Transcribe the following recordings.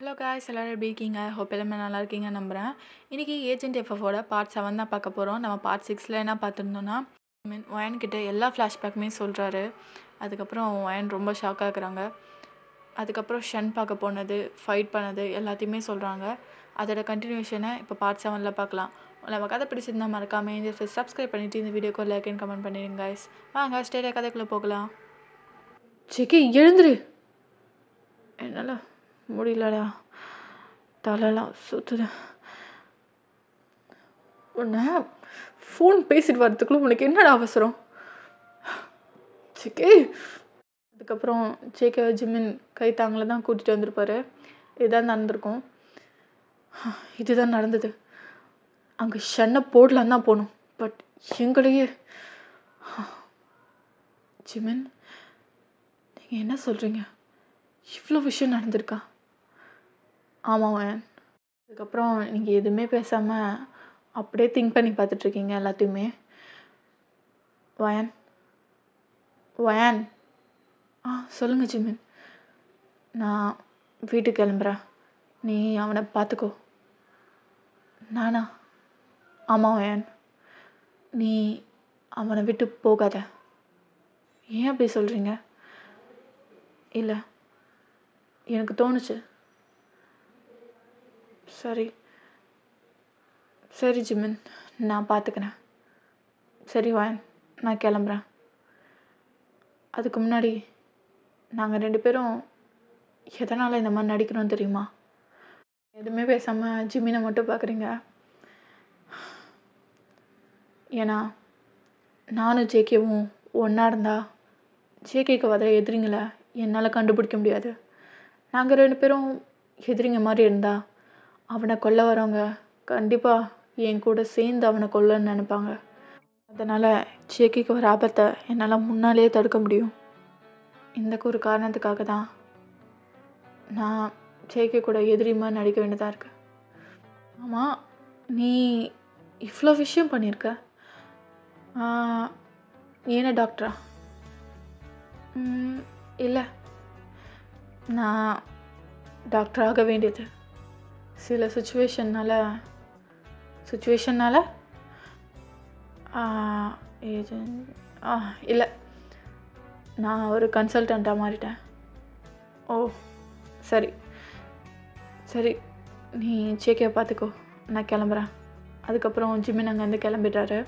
Hello guys, எல்லோரும் எப்படி இருக்கீங்க? ஹோப் எல்லாமே நல்லா இருக்கீங்கன்னு நம்புகிறேன். இன்றைக்கி ஏஜென்ட் எஃப்எஃபோட பார்ட் 7 தான் பார்க்க போகிறோம். நம்ம பார்ட் 6ல் என்ன பார்த்துருந்தோன்னா, ஒயன்கிட்ட எல்லா ஃப்ளாஷ்பேக்குமே சொல்கிறாரு. அதுக்கப்புறம் ஒயன் ரொம்ப ஷாக்காக இருக்கிறாங்க. அதுக்கப்புறம் ஷன் பார்க்க போனது, ஃபைட் பண்ணது எல்லாத்தையுமே சொல்கிறாங்க. அதோட கண்டினியூஷனை இப்போ பார்ட் 7ல் பார்க்கலாம். நம்ம கதை பிடிச்சிருந்தா மறக்காமல் இந்த சப்ஸ்கிரைப் பண்ணிவிட்டு இந்த வீடியோக்கு லைக் அண்ட் கமெண்ட் பண்ணிடுங்க காய்ஸ். வாங்க ஸ்டேடியா கதைக்குள்ளே போகலாம். சிக்கி எழுந்துரு. என்னால் முடியலடா, தலைலாம் சுற்றுது. உன்னை ஃபோன் பேசிட்டு வரதுக்குள்ள உனக்கு என்னடா அவசரம்? சிக்கே. அதுக்கப்புறம் ஜேகே ஜிமின் கைத்தாங்கில் தான் கூட்டிகிட்டு வந்திருப்பாரு. இதுதான் நடந்திருக்கும். இதுதான் நடந்தது. அங்கே ஷன்னை போடலான்னு தான் போகணும். பட் எங்களையே ஜிமின், நீங்கள் என்ன சொல்கிறீங்க? இவ்வளோ விஷயம் நடந்திருக்கா? ஆமாம் வயன். அதுக்கப்புறம் நீங்கள் எதுவுமே பேசாமல் அப்படியே திங்க் பண்ணி பார்த்துட்ருக்கீங்க எல்லாத்தையுமே. வயன் வயன் சொல்லுங்கள் ஜிமின். நான் வீட்டுக்கு கிளம்புறேன். நீ அவனை பார்த்துக்கோ. நானா? ஆமாம் வயன். நீ அவனை விட்டு போகாத. ஏன் அப்படி சொல்கிறீங்க? இல்லை, எனக்கு தோணுச்சு. சரி சரி ஜிமின், நான் பார்த்துக்கிறேன். சரி வயன், நான் கிளம்புறேன். அதுக்கு முன்னாடி நாங்கள் 2 பேரும் எதனால் இந்த மாதிரி நடிக்கணும்னு தெரியுமா? எதுவுமே பேசாமல் ஜிமினை மட்டும் பார்க்குறீங்க. ஏன்னா நானும் ஜேகேவும் ஒன்றா இருந்தா ஜேகேக்கு வர எதிரிங்களை என்னால் கண்டுபிடிக்க முடியாது. நாங்கள் 2 பேரும் எதிரிங்க மாதிரி இருந்தால் அவனை கொல்ல வரவங்க கண்டிப்பாக என் கூட சேர்ந்து அவனை கொல்லன்னு நினைப்பாங்க. அதனால் ஜேகேக்கு வர ஆபத்தை என்னால் முன்னாலேயே தடுக்க முடியும். இந்த ஒரு காரணத்துக்காக தான் நான் ஜேகே கூட எதிரிமாக நடிக்க வேண்டியதாக இருக்குது. ஆமாம், நீ இவ்வளோ விஷயம் பண்ணியிருக்க. நீ என்ன டாக்டரா? இல்லை, நான் டாக்டர் ஆக வேண்டியது சில சுச்சுவேஷன்னால் இல்லை, நான் ஒரு கன்சல்டண்ட்டாக மாறிட்டேன். ஓ சரி சரி, நீ ஜேகேவை பார்த்துக்கோ, நான் கிளம்புறேன். அதுக்கப்புறம் ஜிமின் அங்கேருந்து கிளம்பிட்டாரு.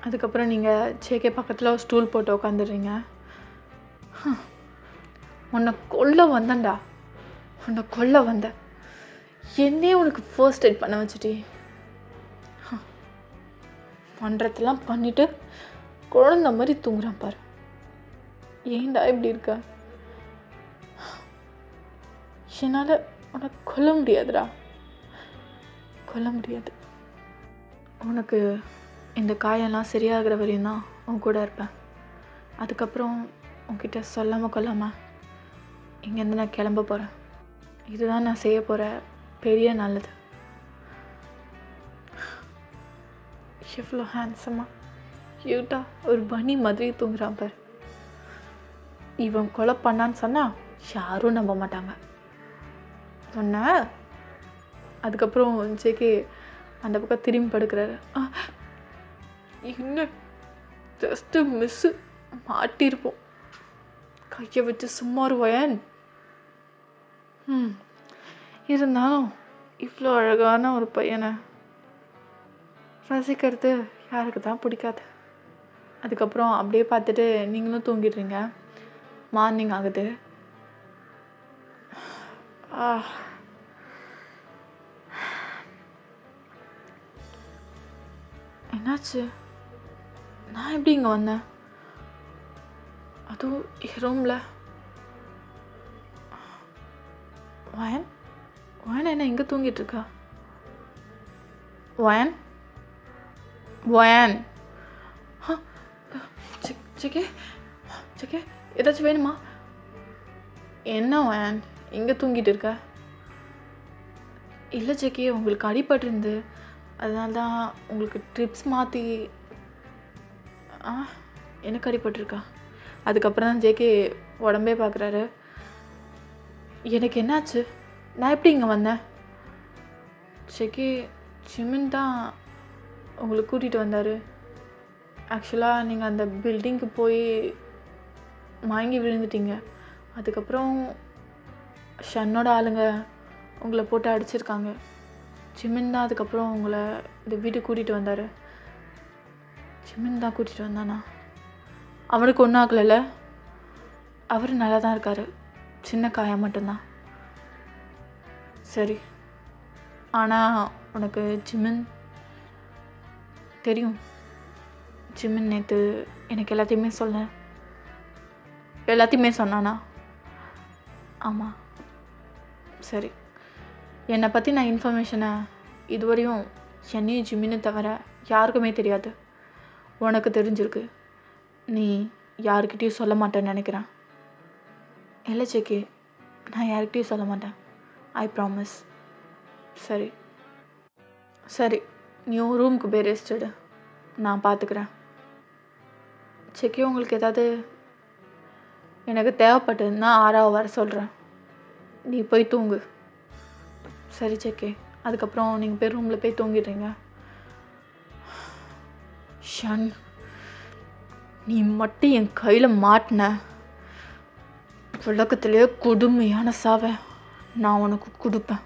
அதுக்கப்புறம் நீங்கள் ஜேகே பக்கத்தில் ஒரு ஸ்டூல் போட்டு உட்காந்துடுறீங்க. உன்னை கொல்ல வந்தேன்டா, உன்னை கொல்ல வந்த என்னே உனக்கு ஃபர்ஸ்ட் எய்ட் பண்ண வச்சுட்டி. பண்ணுறதெல்லாம் பண்ணிவிட்டு குழந்த மாதிரி தூங்குறான் பாரு. ஏன்டா இப்படி இருக்க? என்னால் உன்னை கொல்ல முடியாதுடா, கொல்ல முடியாது. உனக்கு இந்த காயெல்லாம் சரியாகிற வரையும் தான் உன் கூட இருப்பேன். அதுக்கப்புறம் உன்கிட்ட சொல்லாமல் கொல்லாமல் இங்கேருந்து நான் கிளம்ப போகிறேன். இதுதான் நான் செய்ய போகிற பெரிய நல்லது. எவ்வளோ ஹேண்ட்ஸமாக க்யூட்டாக ஒரு பனி மாதிரி தூங்குறான் பாரு. இவன் கொலை பண்ணான்னு சொன்னால் யாரும் நம்ப மாட்டாங்க சொன்ன. அதுக்கப்புறம் ஜேகே அந்த பக்கம் திரும்பி படுக்கிறாரு. இன்னும் ஜஸ்ட்டு மிஸ்ஸு மாட்டிருப்போம். கையை வச்சு சும்மா ஒரு வயன். இருந்தாலும் இவ்வளோ அழகான ஒரு பையனை ரசிக்கிறது யாருக்கு தான் பிடிக்காது. அதுக்கப்புறம் அப்படியே பார்த்துட்டு நீங்களும் தூங்கிடுறீங்க. மார்னிங் ஆகுது. என்னாச்சு? நான் எப்படி இங்கே வந்தேன்? அதுவும் ரூமில். வயன் வயன் என்ன இங்கே தூங்கிட்டு இருக்கா? வயன் வயன் சிக்கே சிக்கே, ஏதாச்சும் வேணுமா? என்ன வயன் இங்கே தூங்கிட்டு இருக்க? இல்லை ஜெக்கி, உங்களுக்கு அடிபட்டிருந்து அதனால தான் உங்களுக்கு ட்ரிப்ஸ் மாற்றி. எனக்கு அடிபட்டிருக்கா? அதுக்கப்புறம் தான் ஜேகே உடம்பே பார்க்குறாரு. எனக்கு என்னாச்சு? நான் எப்படி இங்கே வந்தேன்? செக்கி ஜிமின் தான் உங்களை கூட்டிகிட்டு வந்தார். ஆக்சுவலாக நீங்கள் அந்த பில்டிங்க்கு போய் மயங்கி விழுந்துட்டீங்க. அதுக்கப்புறம் ஷன்னோட ஆளுங்க உங்களை போட்டு அடிச்சிருக்காங்க. ஜிமின் தான் அதுக்கப்புறம் உங்களை இந்த வீட்டுக்கு கூட்டிகிட்டு வந்தார். ஜிமின் தான் கூட்டிகிட்டு வந்தானா? அவனுக்கு ஒன்றும் ஆகலைல்ல? அவர் நல்லா தான் இருக்கார். சின்ன காயம் மட்டும்தான். சரி, ஆனால் உனக்கு ஜிமின் தெரியும்? ஜிமின் நேற்று எனக்கு எல்லாத்தையுமே சொன்னானா? ஆமாம். சரி, என்னை பற்றி நான் இன்ஃபர்மேஷனை இதுவரையும் என்னையும் ஜிமின்னு தவிர யாருக்குமே தெரியாது. உனக்கு தெரிஞ்சிருக்கு. நீ யாருக்கிட்டேயும் சொல்ல மாட்டேன்னு நினைக்கிறேன். இல்லை செக்கி, நான் யார்கிட்டையும் சொல்ல மாட்டேன். I promise. சரி சரி, நீ உன் ரூமுக்கு போய் ரெஸ்ட் எடு. நான் பார்த்துக்கிறேன். செக்கி, உங்களுக்கு ஏதாவது எனக்கு தேவைப்பட்டதுன்னா ஆறாவை வர சொல்கிறேன். நீ போய் தூங்கு. சரி செக்கி, அதுக்கப்புறம் நீங்கள் போய் ரூமில் போய் தூங்கிடுறீங்க. ஷன், நீ மட்டும் என் கையில் மாட்டின உலகத்திலே கொடுமையான சாவை நான் உனக்கு கொடுப்பேன்.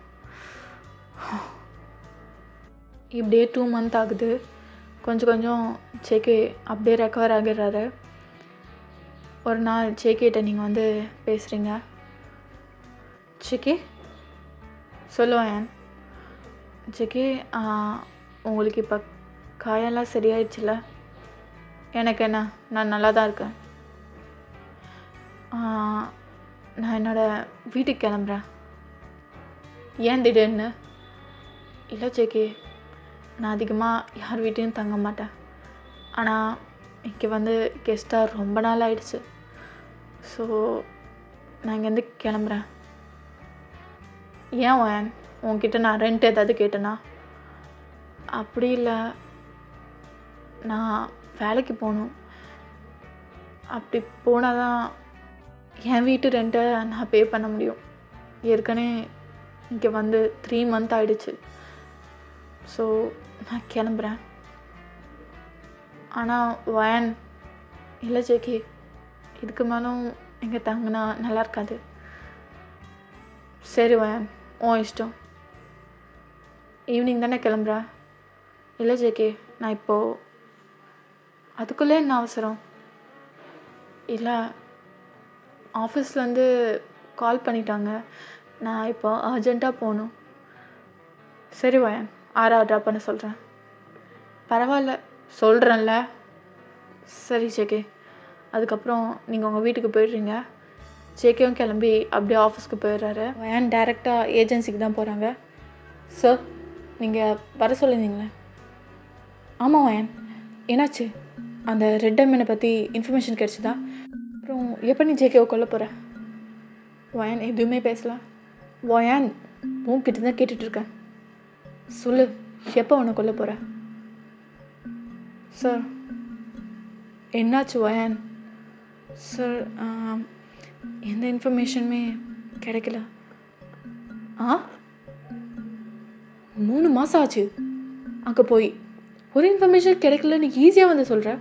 இப்படியே 2 months ஆகுது. கொஞ்சம் செக்கி அப்படியே ரெக்கவர் ஆகிடுறாரு. ஒரு நாள் செக்கிட்ட நீங்கள் வந்து பேசுகிறீங்க. செக்கி சொல்லுவேன். செக்கி, உங்களுக்கு இப்போ காயெல்லாம் சரியாயிடுச்சுல? எனக்கு என்ன, நான் நல்லா தான் இருக்கேன். நான் என்னோடய வீட்டுக்கு கிளம்புறேன். ஏன் திடீர்னு? இல்லை செக்கி, நான் அதிகமாக யார் வீட்டையும் தங்க மாட்டேன். ஆனால் இங்கே வந்து கெஸ்ட்டாக ரொம்ப நாள் ஆயிடுச்சு. ஸோ நான் இங்கேருந்து கிளம்புறேன். ஏன் ஒயன், உன்கிட்ட நான் ரெண்ட் ஏதாவது கேட்டேனா? அப்படி இல்லை, நான் வேலைக்கு போகணும். அப்படி போனால் தான் என் வீட்டு ரெண்ட்டை நான் பே பண்ண முடியும். ஏற்கனவே இங்கே வந்து 3 months ஆகிடுச்சு. ஸோ நான் கிளம்புறேன். ஆனால் வயன், இல்லை ஜேக்கி, இதுக்கு மேலும் இங்கே தங்கினா நல்லா இருக்காது. சரி வயன், உன் இஷ்டம். ஈவினிங் தானே கிளம்புறேன்? இல்லை ஜேக்கி, நான் இப்போது அதுக்குள்ளே என்ன அவசரம்? இல்லை, ஆஃபீஸ்லேருந்து கால் பண்ணிட்டாங்க. நான் இப்போ அர்ஜெண்ட்டாக போகணும். சரி வயன், 6 ட்ராப் பண்ண சொல்கிறேன். பரவாயில்ல, சொல்கிறேன்ல. சரி ஜேகே, அதுக்கப்புறம் நீங்கள் உங்கள் வீட்டுக்கு போயிடுறீங்க. ஜேகேவும் கிளம்பி அப்படியே ஆஃபீஸ்க்கு போயிடுறாரு. வயன் டேரெக்டாக ஏஜென்சிக்கு தான் போகிறாங்க. சார், நீங்கள் வர சொல்லியிருந்தீங்களே? ஆமாம் வயன், என்னாச்சு? அந்த ரெட் டைமண்டை பற்றி இன்ஃபர்மேஷன் கிடச்சிதா? அப்புறம் எப்போ நீ ஜேகேவை கொல்ல போகிற? வயன் எதுவுமே பேசல. வயன், உன்கிட்ட தான் கேட்டுட்ருக்கேன். சொல்லு, எப்போ உன்னை கொல்ல போகிற? சார், என்னாச்சு வயன்? சார், எந்த இன்ஃபர்மேஷனுமே கிடைக்கல. 3 மாதம் ஆச்சு அங்கே போய், ஒரு இன்ஃபர்மேஷன் கிடைக்கல. நீ ஈஸியாக வந்து சொல்கிற.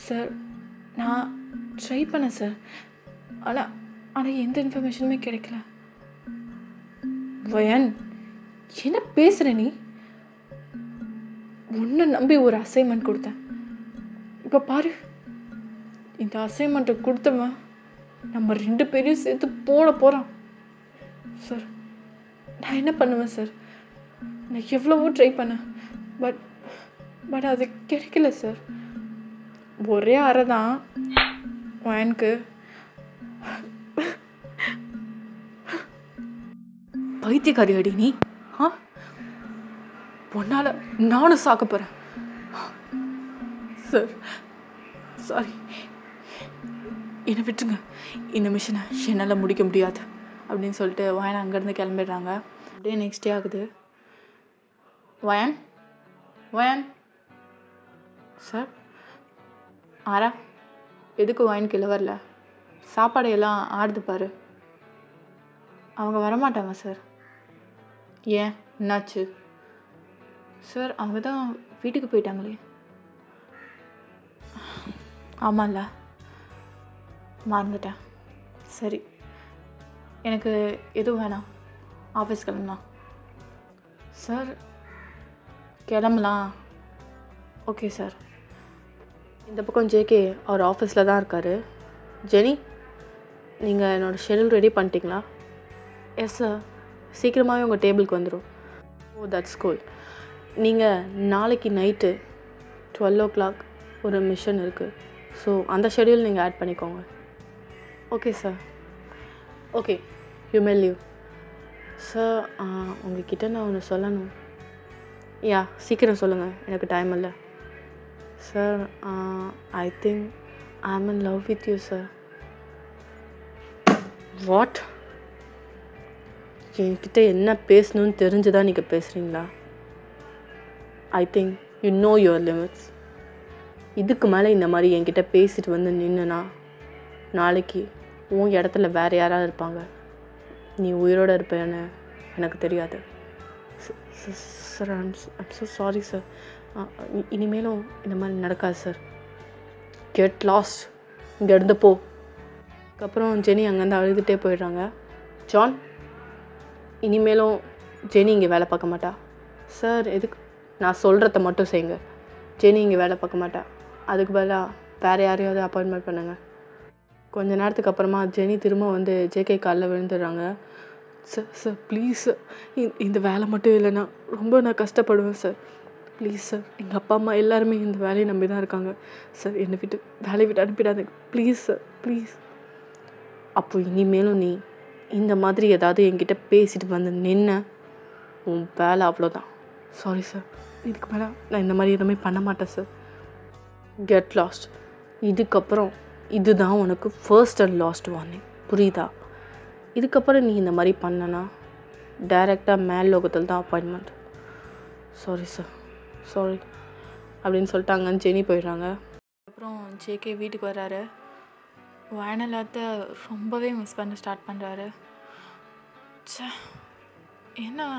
சார், நான் ட்ரை பண்ணேன் சார், ஆனால் எந்த இன்ஃபர்மேஷனுமே கிடைக்கல. வயன், என்ன பேசுகிற நீ? உன்னை நம்பி ஒரு அசைன்மெண்ட் கொடுத்தேன். இப்போ பாரு, இந்த அசைன்மெண்ட்டை கொடுத்தவன் நம்ம 2 பேரையும் சேர்த்து போட போகிறான். சார், நான் என்ன பண்ணுவேன் சார்? நான் எவ்வளவோ ட்ரை பண்ணேன், பட் அது கிடைக்கல சார். ஒரே அறை தான் வயனுக்கு. பைத்தியக்காரி அடி நீ. பொண்ணால் நானும் சாக்க போகிறேன். சார், சாரி, என்னை விட்டுருங்க. இந்த மிஷனை என்னால் முடிக்க முடியாது அப்படின்னு சொல்லிட்டு வயன் அங்கேருந்து கிளம்பிடுறாங்க. அப்படியே நெக்ஸ்ட் டே ஆகுது. வயன், வயன் சார். ஆரா, எதுக்கு வயன் கீழே வரல? சாப்பாடையெல்லாம் ஆடுது பாரு. அவங்க வரமாட்டாங்க சார். ஏன், என்னாச்சு? சார் அவங்க தான் வீட்டுக்கு போயிட்டாங்களே. ஆமாம்ல, மறந்துட்டேன். சரி, எனக்கு எதுவும் வேணாம், ஆஃபீஸ் கிளம்பலாம். சார் கிளம்பலாம். Okay sir. இந்த பக்கம் ஜேகே அவர் ஆஃபீஸில் தான் இருக்கார். ஜெனி, நீங்கள் என்னோடய ஷெடியூல் ரெடி பண்ணிட்டீங்களா? எஸ் சார், சீக்கிரமாகவே உங்கள் டேபிளுக்கு வந்துடும். ஓ, தட்ஸ் கூல். நீங்கள் நாளைக்கு நைட்டு 12 o'clock ஒரு மிஷன் இருக்குது. ஸோ அந்த ஷெடியூல் நீங்கள் ஆட் பண்ணிக்கோங்க. Okay sir. Okay, you may leave. Sir, உங்ககிட்ட நான் ஒன்று சொல்லணும். யா, சீக்கிரம் சொல்லுங்கள், எனக்கு டைம் இல்லை. சார், ஐ திங்க் ஐ ஆம் in love with you sir. What? என்கிட்ட என்ன பேசணும்னு தெரிஞ்சுதான் நீங்கள் பேசுகிறீங்களா? I think you know your limits. இதுக்கு மேலே இந்த மாதிரி என்கிட்ட பேசிட்டு வந்து நின்றுனா நாளைக்கு உன் இடத்துல வேறு யாராவது இருப்பாங்க. நீ உயிரோடு இருப்பேன்னு எனக்கு தெரியாது. Sir, I'm so sorry sir. இனிமேலும் இந்த மாதிரி நடக்காது சார். கெட் லாஸ்ட், இங்கே இருந்து போ. அதுக்கப்புறம் ஜெனி அங்கேருந்து அழுதுகிட்டே போயிடுறாங்க. ஜான், இனிமேலும் ஜெனி இங்கே வேலை பார்க்க மாட்டா. சார், எதுக்கு? நான் சொல்கிறத மட்டும் செய்யுங்க. ஜெனி இங்கே வேலை பார்க்க மாட்டா. அதுக்கு பதிலாக வேறு யாரையாவது அப்பாயின்மெண்ட் பண்ணுங்கள். கொஞ்ச நேரத்துக்கு அப்புறமா ஜெனி திரும்ப வந்து ஜேகே காலில் விழுந்துடுறாங்க. சார் சார் ப்ளீஸ் சார், இந்த வேலை மட்டும் இல்லைன்னா ரொம்ப நான் கஷ்டப்படுவேன் சார். ப்ளீஸ் சார், எங்கள் அப்பா அம்மா எல்லாருமே இந்த வேலையை நம்பி தான் இருக்காங்க சார். என்னை விட்டு வேலையை விட்டு அனுப்பிடாதுங்க ப்ளீஸ் சார், ப்ளீஸ். அப்போ இனிமேலும் நீ இந்த மாதிரி ஏதாவது என்கிட்ட பேசிட்டு வந்து நின்ன உன் வேலை அவ்வளோதான். சாரி சார், இதுக்கு மேலே நான் இந்த மாதிரி எதுவுமே பண்ண மாட்டேன் சார். Get lost. இதுக்கப்புறம் இதுதான் உனக்கு ஃபர்ஸ்ட் அண்ட் லாஸ்ட் வார்னிங், புரியுதா? இதுக்கப்புறம் நீ இந்த மாதிரி பண்ணனா டைரெக்டாக மேல் லோகத்தில் தான் அப்பாயின்மெண்ட். சாரி சார், சாரி அப்படின்னு சொல்லிட்டாங்க. ஜெனி போயிடுறாங்க. அப்புறம் ஜேகே வீட்டுக்கு வர்றாரு. வயனலாத்தை ரொம்பவே மிஸ் பண்ண ஸ்டார்ட் பண்ணுறாரு. என்ன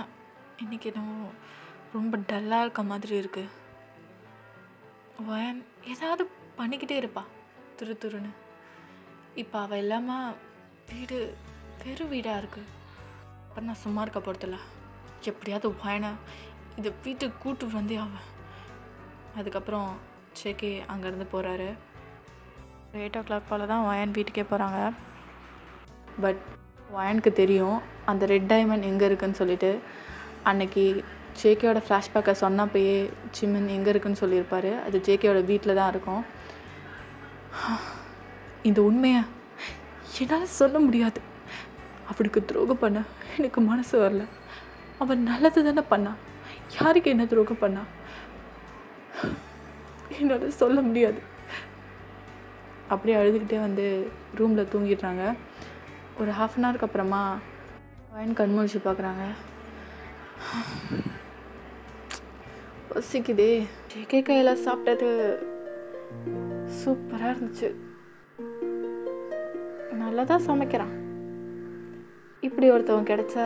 இன்றைக்கி என்னவோ ரொம்ப டல்லாக இருக்க மாதிரி இருக்குது. வயன் ஏதாவது பண்ணிக்கிட்டே இருப்பா துரு துருன்னு. இப்போ அவள் இல்லாமல் வீடு வெறும் வீடாக இருக்குது. அப்புறம் நான் சும்மா இருக்க போகிறதில்ல, எப்படியாவது வயனை இந்த வீட்டுக்கு கூட்டு வந்தே அவன். அதுக்கப்புறம் ஜேகே அங்கேருந்து போகிறாரு. 8 o'clock போல் தான் வயன் வீட்டுக்கே போகிறாங்க. பட் வயனுக்கு தெரியும் அந்த ரெட் டைமண்ட் எங்கே இருக்குதுன்னு சொல்லிட்டு. அன்னைக்கு ஜேகேயோட ஃப்ளாஷ்பேக்கை சொன்னப்பயே ஜிமின் எங்கே இருக்குதுன்னு சொல்லியிருப்பார். அது ஜேகேயோட வீட்டில் தான் இருக்கும். இந்த உண்மையை என்னால் சொல்ல முடியாது. அவனுக்கு துரோகம் பண்ண எனக்கு மனசு வரல. அவன் நல்லது தானே பண்ணான், யாருக்கு என்ன துரோகம் பண்ணா என்னால் சொல்ல முடியாது. அப்படியே அழுதுகிட்டே வந்து ரூமில் தூங்கிடுறாங்க. ஒரு 1/2 an hour அப்புறமா வயன் கண்முழிச்சு பார்க்குறாங்க. பசிக்குதே. ஜேகே கையில் சாப்பிட்டது சூப்பராக இருந்துச்சு. நல்லா தான் சமைக்கிறான். இப்படி ஒருத்தவன் கிடைச்சா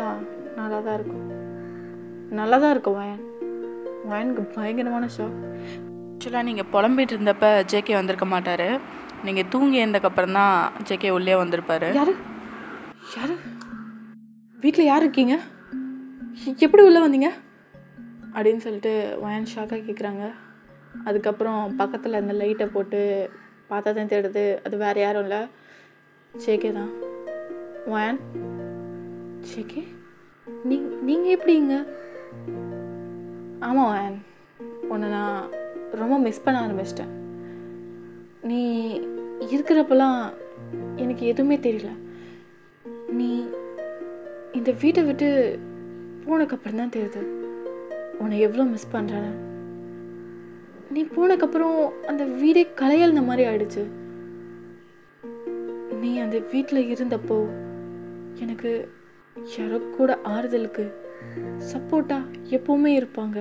நல்லா தான் இருக்கும். நல்லா தான் இருக்கும் வயன். வயனுக்கு பயங்கரமான ஷாக். ஆக்சுவலாக நீங்கள் புலம்பிட்டு இருந்தப்போ ஜேகே வந்திருக்க மாட்டார். நீங்கள் தூங்கி எழுந்தக்கப்புறம் தான் ஜேகே உள்ளே வந்திருப்பார். யார் யார் வீட்டில் யார் இருக்கீங்க, எப்படி உள்ளே வந்தீங்க அப்படின்னு சொல்லிட்டு வயன் ஷாக்காக கேட்குறாங்க. அதுக்கப்புறம் பக்கத்தில் அந்த லைட்டை போட்டு பார்த்தா தான் தேடுது. அது வேறு யாரும் இல்லை, ஜேகே தான். வயன், ஜேகே நீங்கள் எப்படிங்க? ஆமாம் வயன், உன்னை நான் ரொம்ப மிஸ் பண்ண ஆரம்பிச்சிட்டேன். நீ இருக்கிறப்பெல்லாம் எனக்கு எதுவுமே தெரியல. நீ இந்த வீட்டை விட்டு போனக்கப்புறம் தான் தெரியுது உன்னை எவ்வளோ மிஸ் பண்ணுறேன்னு. நீ போனக்கப்புறம் அந்த வீடே கலையல்ன மாதிரி ஆயிடுச்சு. நீ அந்த வீட்டில் இருந்தப்போ எனக்கு யாரோ கூட ஆறுதலுக்கு சப்போர்ட்டாக எப்போவுமே இருப்பாங்க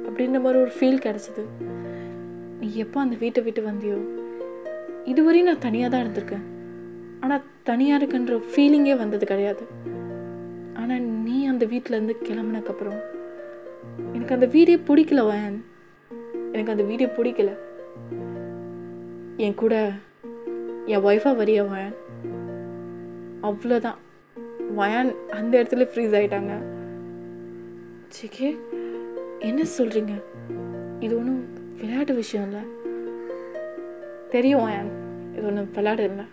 அப்படின்ற மாதிரி ஒரு ஃபீல் கிடச்சிது. நீ எப்போ அந்த வீட்டை விட்டு வந்தியோ இதுவரையும் நான் தனியாக தான் இருந்திருக்கேன். ஆனால் தனியாக இருக்குன்ற ஃபீலிங்கே வந்தது கிடையாது. ஆனால் நீ அந்த வீட்டிலேருந்து கிளம்புனதுக்கப்புறம் எனக்கு அந்த வீடே பிடிக்கல வயன். எனக்கு அந்த வீடே பிடிக்கல. என் கூட என் ஒய்ஃபாக வரியா வயன்? அவ்வளோதான். வயான் அந்த இடத்துல ஃப்ரீஸ் ஆகிட்டாங்க. ஜேகே என்ன சொல்கிறீங்க? இது ஒன்றும் விளையாட்டு விஷயம் இல்லை. தெரியும் வயான், இது ஒன்றும் விளையாடு இல்லை.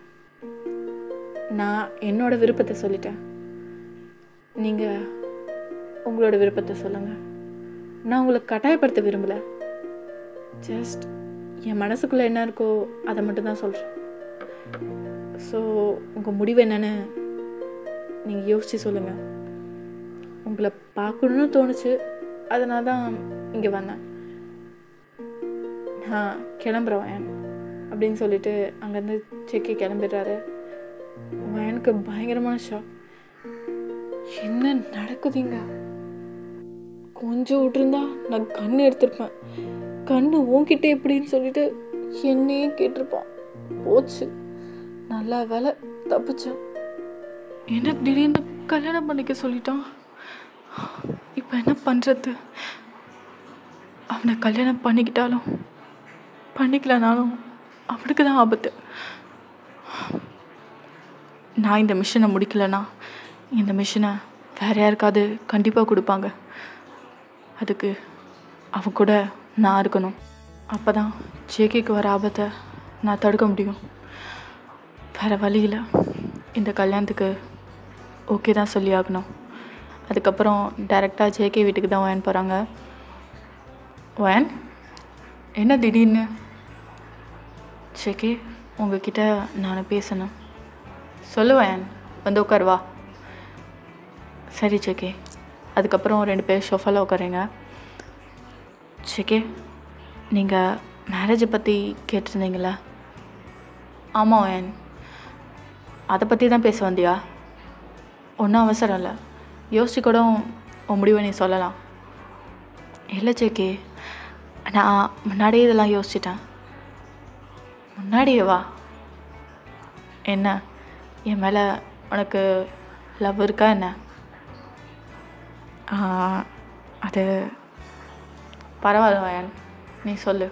நான் என்னோட விருப்பத்தை சொல்லிட்டேன். நீங்கள் உங்களோட விருப்பத்தை சொல்லுங்கள். நான் உங்களை கட்டாயப்படுத்த விரும்பலை. ஜஸ்ட் என் மனசுக்குள்ளே என்ன இருக்கோ அதை மட்டும்தான் சொல்கிறேன். ஸோ உங்கள் முடிவு என்னன்னு நீங்கள் யோசித்து சொல்லுங்கள். உங்களை பார்க்கணுன்னு தோணுச்சு, அதனால தான் இங்கே வந்தேன். நான் கிளம்புறேன் வயன் அப்படின்னு சொல்லிட்டு அங்கேருந்து செக்கி கிளம்பிடுறாரு. வயனுக்கு பயங்கரமான ஷாக். என்ன நடக்குதுங்க? கொஞ்சம் விட்டுருந்தா நான் கண்ணு எடுத்திருப்பேன். கண்ணு உன்கிட்ட எப்படின்னு சொல்லிட்டு என்னையே கேட்டிருப்பான். போச்சு, நல்லா வேலை தப்பிச்சேன். என்ன திடீர்னு கல்யாணம் பண்ணிக்க சொல்லிட்டான். இப்போ என்ன பண்ணுறது? அவனை கல்யாணம் பண்ணிக்கிட்டாலும் பண்ணிக்கலனாலும் அவனுக்கு தான் ஆபத்து. நான் இந்த மிஷனை முடிக்கலைன்னா இந்த மிஷனை வேறு யாருக்காவது கண்டிப்பாக கொடுப்பாங்க. அதுக்கு அவன் கூட நான் இருக்கணும். அப்போ தான் ஜேகேக்கு வர ஆபத்தை நான் தடுக்க முடியும். வேறு வழியில் இந்த கல்யாணத்துக்கு ஓகே தான் சொல்லி ஆகணும். அதுக்கப்புறம் டைரெக்டாக ஜேகே வீட்டுக்கு தான் வயன் போகிறாங்க. வயன் என்ன திடீர்னு? ஜேகே உங்ககிட்ட நான் பேசணும். சொல்லு வயன், வந்து உட்கார் வா. சரி ஜேகே. அதுக்கப்புறம் 2 பேர் ஷோஃபாவில் உட்காருங்க. ஜேகே, நீங்கள் மேரேஜை பற்றி கேட்டிருந்தீங்களா? ஆமாம் வயன், அதை பற்றி தான் பேச வந்தியா? ஒன்றும் அவசரம் இல்லை, யோசிச்சு கூட உன் முடிவை நீ சொல்லலாம். இல்லை ஜேகே, நான் முன்னாடியே இதெல்லாம் யோசிச்சிட்டேன். முன்னாடியே வா. என்ன, என் மேலே உனக்கு லவ் இருக்கா என்ன? அது பரவாயில்ல வயன், நீ சொல்லு.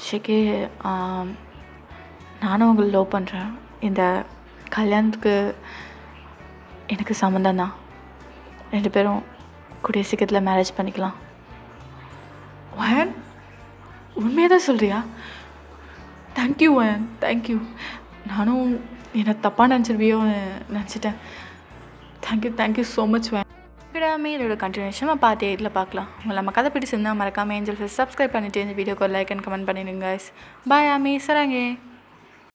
ஜேகே, நானும் உங்களை லவ் பண்ணுறேன். இந்த கல்யாணத்துக்கு எனக்கு சம்மந்தம் தான். 2 பேரும் கூடிய சீக்கிரத்தில் மேரேஜ் பண்ணிக்கலாம். வயன், உண்மையாக தான் சொல்கிறியா? Thank you வயன், thank you. நானும் என்னை தப்பாக நினச்சிருவியோன்னு நினச்சிட்டேன். தேங்க்யூ ஸோ மச் வயன். கிடாமே இதோட கண்டினியூஷன் பார்ட் 8 பார்க்கலாம். உங்களை நம்ம கதை பிடிச்சிருந்தா மறக்காமல் ஏஞ்சல் ஃபேஸ் சப்ஸ்கிரைப் பண்ணிவிட்டு இந்த வீடியோக்கு ஒரு லைக் அண்ட் கமெண்ட் பண்ணிடுங்க. பாய் ஆமி, சராங்கே.